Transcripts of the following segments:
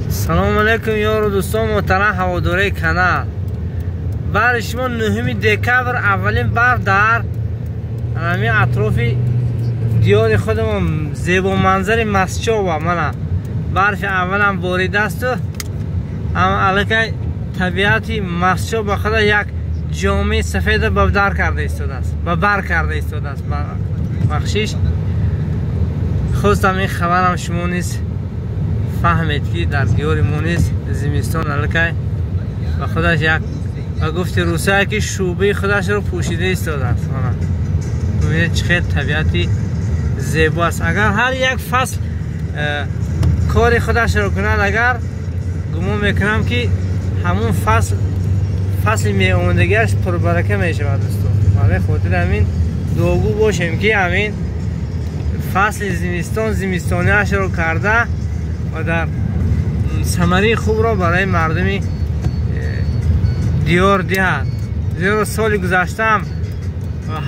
سلام علیکم یار و دوستان محترم هواداری کانال. برای شما 9 دکبر اولین بار در همین اطراف دیار خودمون زیبا منظر مسجد و من برف اولم وارد است و اما علاقه طبیعتی مسجد با خود یک جامعه سفید ببدار کرده ایستاده است و بر کرده ایستاده است. بخشیش خواستم این خبرم شما نیست فهمید که در دیار مونیز زمستان علاقه و خودش یک و گفت روسیه که شوبه خودش رو پوشیده ایستاده است. ببینید چقدر طبیعتی زیبا است. اگر هر یک فصل کار خودش رو کند، اگر گمان میکنم که همون فصل می اومدگیش پربرکه می شود دوستان. برای خاطر همین دوگو باشیم که همین فصل زمستانیش رو کرده و در ثمره خوب را برای مردمی دیار دهد. زیرا سال گذشتم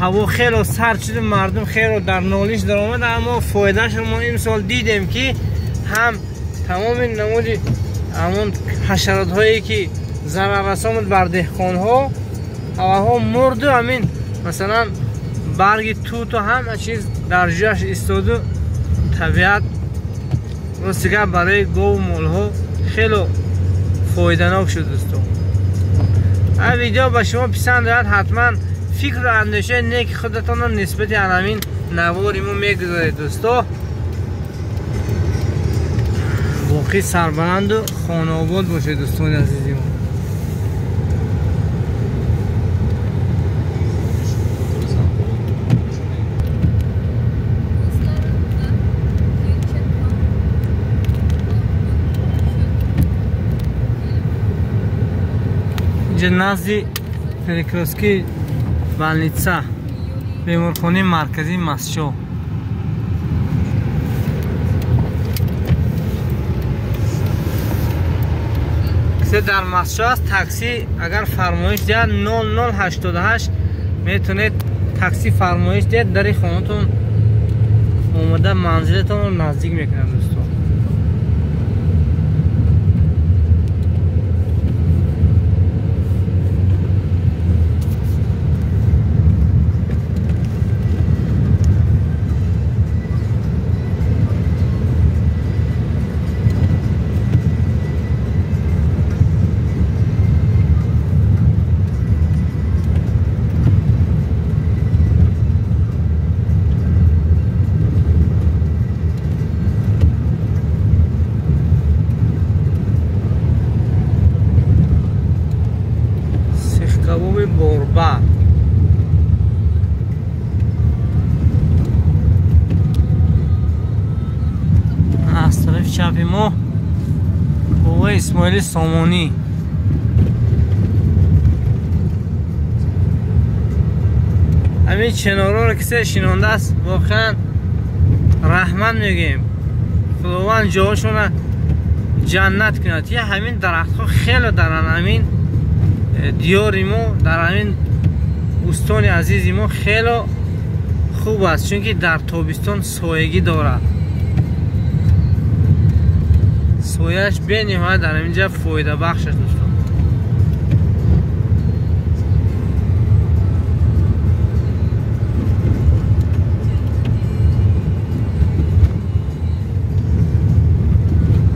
هوا خیلی سرد شد، مردم خیلی در نالیش در آمد، اما فایدهش رو ما این سال دیدیم که هم تمام نمود همون حشرات هایی که ضرر رساند بر دهقان ها هواها مرد و همین مثلا برگ توت و همه چیز در جوش استاد و طبیعت رستگاه برای گاو و مال ها خیلی فایده‌ناک شد دوستان. این ویدیو با شما پسند آید حتما فکر و اندیشه نیک خودتان رو نسبت همین نواری ما میگذارید دوستان. باقی سربلند و خانه آباد باشه دوستان عزیزی ما. نزدی پریکروسکی بالنیتسا بیمارخانه مرکزی مسجد. کسی در مسجد است تاکسی اگر فرمایش دهد 0088 میتونید تاکسی فرمایش دهد در خانه‌تون اومده منزلتون رو نزدیک میکنه دوستان. بوربا از طرف چپی ما قوه اسماعیل سامانی. همین چنارا رو کسی شنانده است واقعا رحمت میگیم خداوند جاهاشون جنت کند. یه همین درخت ها خیلی دارن همین دیاری ما در همین استان عزیزی ما خیلی خوب است چون که در تابستان سایگی دارد. سایش به نهایت در اینجا فایده بخش است دوستان.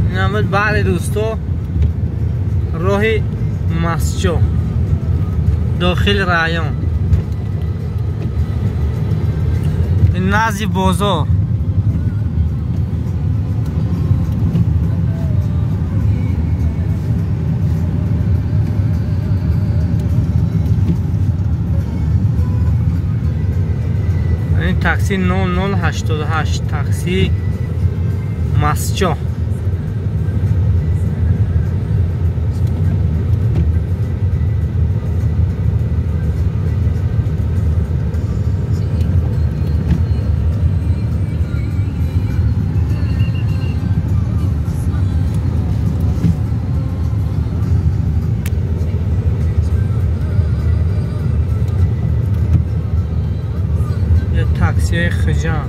این هم بعد دوستان راه مسجد داخل رایان این نزدیک بازار. این تاکسی 0088 تاکسی مسجد. تاکسی خجان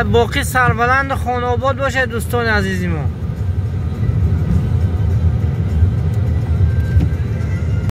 باقی سربلند خانه آباد باشه دوستان عزیزی ما.